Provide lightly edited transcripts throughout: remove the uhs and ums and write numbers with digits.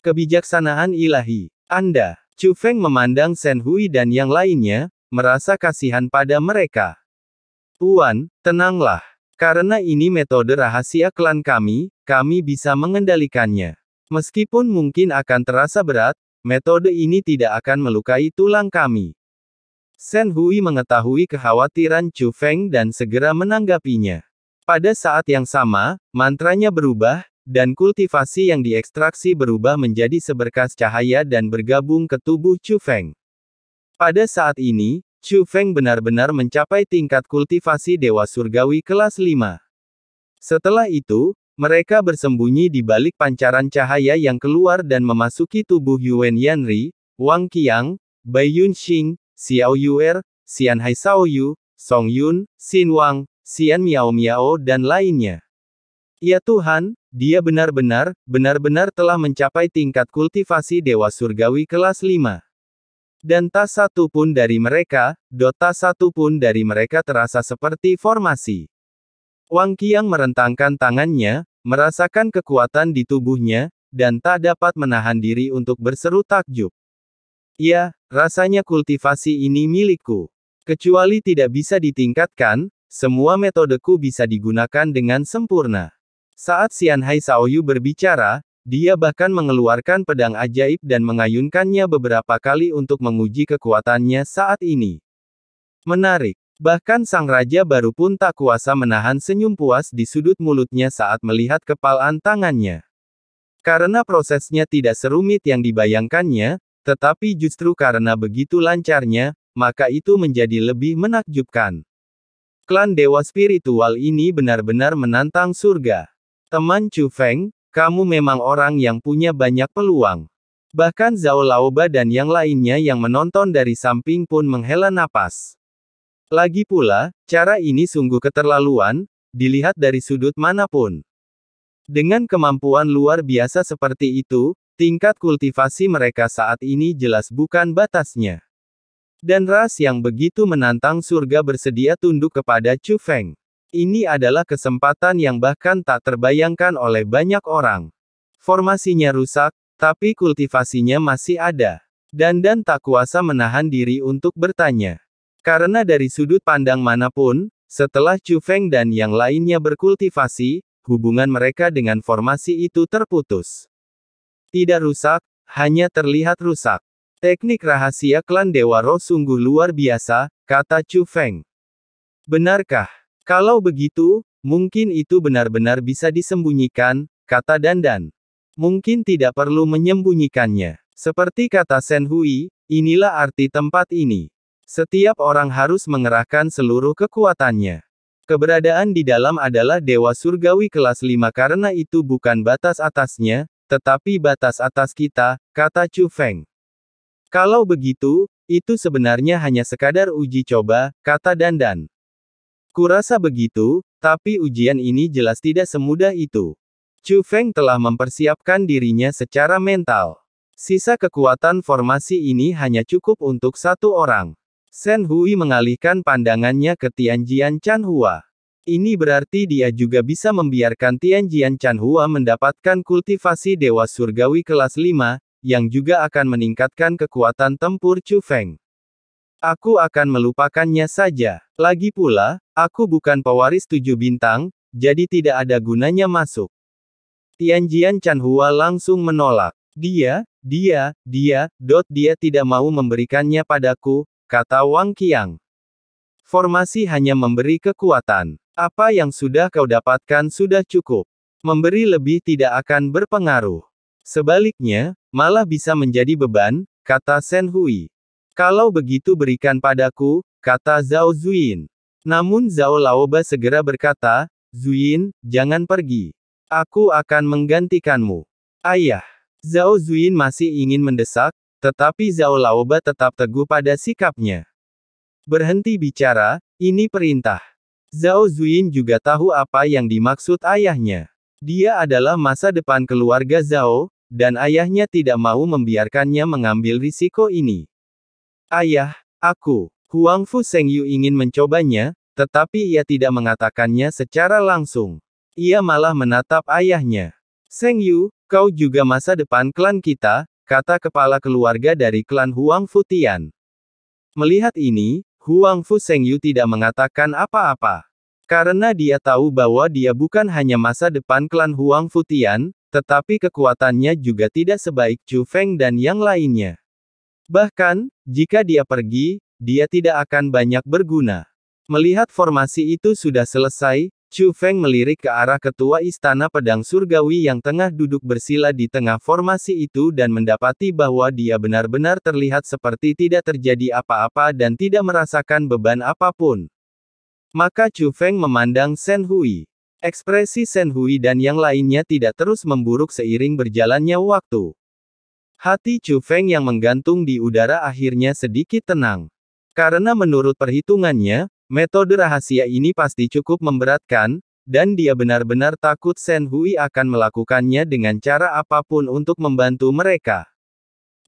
Kebijaksanaan ilahi. Anda, Chu Feng memandang Shen Hui dan yang lainnya, merasa kasihan pada mereka. Tuan, tenanglah. Karena ini metode rahasia klan kami bisa mengendalikannya. Meskipun mungkin akan terasa berat, metode ini tidak akan melukai tulang kami. Shen Hui mengetahui kekhawatiran Chu Feng dan segera menanggapinya. Pada saat yang sama, mantranya berubah, dan kultivasi yang diekstraksi berubah menjadi seberkas cahaya dan bergabung ke tubuh Chu Feng. Pada saat ini, Chu Feng benar-benar mencapai tingkat kultivasi Dewa Surgawi kelas 5. Setelah itu, mereka bersembunyi di balik pancaran cahaya yang keluar dan memasuki tubuh Yuan Yanri, Wang Qiang, Bai Yunxing, Xiao Yuer, Xian Hai Shaoyu, Song Yun, Xin Wang, Xian Miao Miao dan lainnya. Ya Tuhan, dia benar-benar telah mencapai tingkat kultivasi Dewa Surgawi kelas 5. Dan tak satu pun dari mereka terasa seperti formasi. Wang Qiang merentangkan tangannya, merasakan kekuatan di tubuhnya, dan tak dapat menahan diri untuk berseru takjub. Ya, rasanya kultivasi ini milikku. Kecuali tidak bisa ditingkatkan, semua metodeku bisa digunakan dengan sempurna. Saat Xian Hai Shaoyu berbicara, dia bahkan mengeluarkan pedang ajaib dan mengayunkannya beberapa kali untuk menguji kekuatannya saat ini. Menarik. Bahkan sang raja baru pun tak kuasa menahan senyum puas di sudut mulutnya saat melihat kepalan tangannya. Karena prosesnya tidak serumit yang dibayangkannya, tetapi justru karena begitu lancarnya, maka itu menjadi lebih menakjubkan. Klan Dewa Spiritual ini benar-benar menantang surga. Teman Chu Feng, kamu memang orang yang punya banyak peluang. Bahkan Zhao Laoba dan yang lainnya yang menonton dari samping pun menghela napas. Lagi pula, cara ini sungguh keterlaluan, dilihat dari sudut manapun. Dengan kemampuan luar biasa seperti itu, tingkat kultivasi mereka saat ini jelas bukan batasnya. Dan ras yang begitu menantang surga bersedia tunduk kepada Chu Feng. Ini adalah kesempatan yang bahkan tak terbayangkan oleh banyak orang. Formasinya rusak, tapi kultivasinya masih ada. Dan tak kuasa menahan diri untuk bertanya. Karena dari sudut pandang manapun, setelah Chu Feng dan yang lainnya berkultivasi, hubungan mereka dengan formasi itu terputus. Tidak rusak, hanya terlihat rusak. Teknik rahasia klan Dewa Roh sungguh luar biasa, kata Chu Feng. Benarkah? Kalau begitu, mungkin itu benar-benar bisa disembunyikan, kata Dandan. Mungkin tidak perlu menyembunyikannya. Seperti kata Shen Hui, inilah arti tempat ini. Setiap orang harus mengerahkan seluruh kekuatannya. Keberadaan di dalam adalah Dewa Surgawi kelas 5 karena itu bukan batas atasnya, tetapi batas atas kita, kata Chu Feng. Kalau begitu, itu sebenarnya hanya sekadar uji coba, kata Dandan. Kurasa begitu, tapi ujian ini jelas tidak semudah itu. Chu Feng telah mempersiapkan dirinya secara mental. Sisa kekuatan formasi ini hanya cukup untuk satu orang. Shen Hui mengalihkan pandangannya ke Tianjian Chanhua. Ini berarti dia juga bisa membiarkan Tianjian Chanhua mendapatkan kultivasi Dewa Surgawi kelas 5, yang juga akan meningkatkan kekuatan tempur Chu Feng. Aku akan melupakannya saja. Lagi pula, aku bukan pewaris 7 bintang, jadi tidak ada gunanya masuk. Tianjian Chanhua langsung menolak. Dia tidak mau memberikannya padaku, kata Wang Qiang. Formasi hanya memberi kekuatan. Apa yang sudah kau dapatkan sudah cukup. Memberi lebih tidak akan berpengaruh. Sebaliknya, malah bisa menjadi beban, kata Shen Hui. Kalau begitu berikan padaku, kata Zhao Zuyin. Namun Zhao Laoba segera berkata, Zuyin, jangan pergi. Aku akan menggantikanmu. Ayah. Zhao Zuyin masih ingin mendesak, tetapi Zhao Laoba tetap teguh pada sikapnya. Berhenti bicara, ini perintah. Zhao Zuyin juga tahu apa yang dimaksud ayahnya. Dia adalah masa depan keluarga Zhao, dan ayahnya tidak mau membiarkannya mengambil risiko ini. Ayah, Huang Fu Sengyu ingin mencobanya, tetapi ia tidak mengatakannya secara langsung. Ia malah menatap ayahnya. Sengyu, Kau juga masa depan klan kita, kata kepala keluarga dari klan Huang Futian. Melihat ini, Huang Fu Sengyu tidak mengatakan apa-apa. Karena dia tahu bahwa dia bukan hanya masa depan klan Huang Futian, tetapi kekuatannya juga tidak sebaik Chu Feng dan yang lainnya. Bahkan, jika dia pergi, dia tidak akan banyak berguna. Melihat formasi itu sudah selesai, Chu Feng melirik ke arah ketua Istana Pedang Surgawi yang tengah duduk bersila di tengah formasi itu dan mendapati bahwa dia benar-benar terlihat seperti tidak terjadi apa-apa dan tidak merasakan beban apapun. Maka Chu Feng memandang Shen Hui. Ekspresi Shen Hui dan yang lainnya tidak terus memburuk seiring berjalannya waktu. Hati Chu Feng yang menggantung di udara akhirnya sedikit tenang. Karena menurut perhitungannya, metode rahasia ini pasti cukup memberatkan, dan dia benar-benar takut Shen Hui akan melakukannya dengan cara apapun untuk membantu mereka.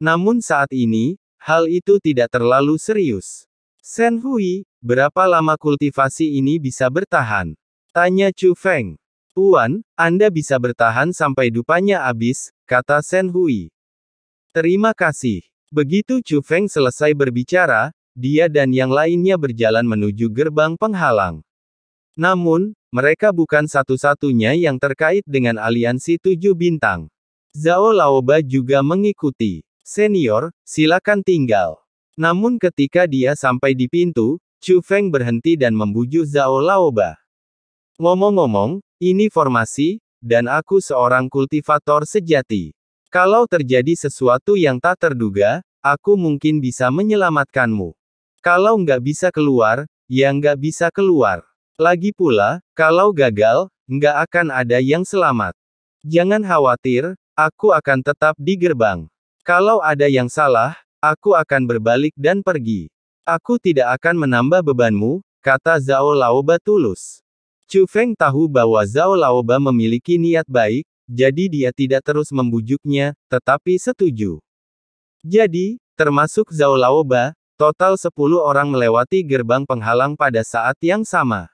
Namun saat ini, hal itu tidak terlalu serius. Shen Hui, berapa lama kultivasi ini bisa bertahan? Tanya Chu Feng. Tuan, Anda bisa bertahan sampai dupanya habis, kata Shen Hui. Terima kasih. Begitu Chu Feng selesai berbicara, dia dan yang lainnya berjalan menuju gerbang penghalang. Namun, mereka bukan satu-satunya yang terkait dengan aliansi 7 bintang. Zhao Laoba juga mengikuti. Senior, silakan tinggal. Namun ketika dia sampai di pintu, Chu Feng berhenti dan membujuk Zhao Laoba. Ngomong-ngomong, ini formasi, dan aku seorang kultivator sejati. Kalau terjadi sesuatu yang tak terduga, aku mungkin bisa menyelamatkanmu. Kalau nggak bisa keluar, ya nggak bisa keluar. Lagi pula, kalau gagal, nggak akan ada yang selamat. Jangan khawatir, aku akan tetap di gerbang. Kalau ada yang salah, aku akan berbalik dan pergi. Aku tidak akan menambah bebanmu, kata Zhao Laoba tulus. Chu Feng tahu bahwa Zhao Laoba memiliki niat baik, jadi dia tidak terus membujuknya, tetapi setuju. Jadi, termasuk Zhao Laoba, total 10 orang melewati gerbang penghalang pada saat yang sama.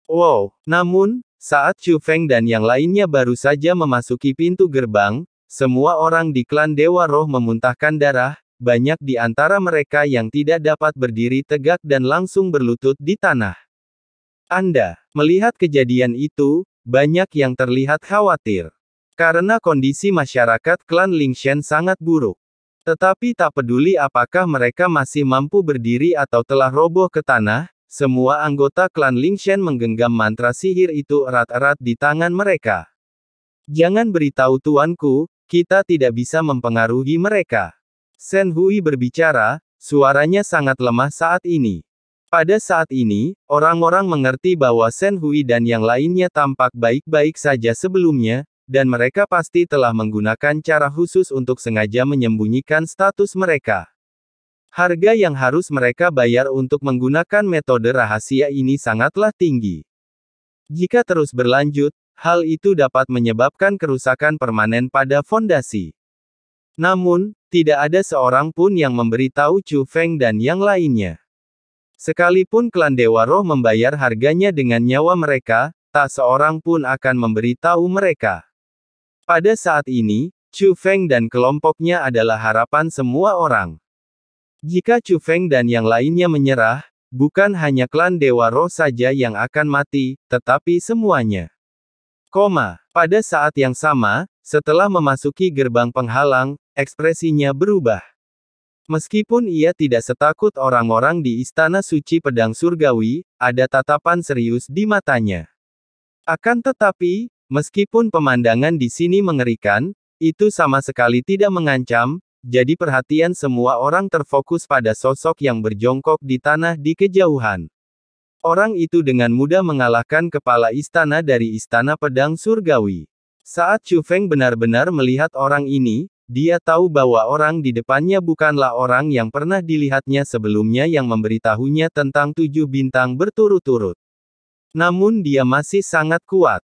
Wow, namun, saat Chu Feng dan yang lainnya baru saja memasuki pintu gerbang, semua orang di klan Dewa Roh memuntahkan darah, banyak di antara mereka yang tidak dapat berdiri tegak dan langsung berlutut di tanah. Anda melihat kejadian itu, banyak yang terlihat khawatir. Karena kondisi masyarakat klan Lingshen sangat buruk. Tetapi tak peduli apakah mereka masih mampu berdiri atau telah roboh ke tanah, semua anggota klan Lingshen menggenggam mantra sihir itu erat-erat di tangan mereka. Jangan beritahu tuanku, kita tidak bisa mempengaruhi mereka. Shen Hui berbicara, suaranya sangat lemah saat ini. Pada saat ini, orang-orang mengerti bahwa Shen Hui dan yang lainnya tampak baik-baik saja sebelumnya, dan mereka pasti telah menggunakan cara khusus untuk sengaja menyembunyikan status mereka. Harga yang harus mereka bayar untuk menggunakan metode rahasia ini sangatlah tinggi. Jika terus berlanjut, hal itu dapat menyebabkan kerusakan permanen pada fondasi. Namun, tidak ada seorang pun yang memberitahu Chu Feng dan yang lainnya. Sekalipun klan Dewa Roh membayar harganya dengan nyawa mereka, tak seorang pun akan memberitahu mereka. Pada saat ini, Chu Feng dan kelompoknya adalah harapan semua orang. Jika Chu Feng dan yang lainnya menyerah, bukan hanya klan Dewa Roh saja yang akan mati, tetapi semuanya. Pada saat yang sama, setelah memasuki gerbang penghalang, ekspresinya berubah. Meskipun ia tidak setakut orang-orang di Istana Suci Pedang Surgawi, ada tatapan serius di matanya. Akan tetapi, meskipun pemandangan di sini mengerikan, itu sama sekali tidak mengancam, jadi perhatian semua orang terfokus pada sosok yang berjongkok di tanah di kejauhan. Orang itu dengan mudah mengalahkan kepala istana dari Istana Pedang Surgawi. Saat Chu Feng benar-benar melihat orang ini, dia tahu bahwa orang di depannya bukanlah orang yang pernah dilihatnya sebelumnya yang memberitahunya tentang 7 bintang berturut-turut. Namun dia masih sangat kuat.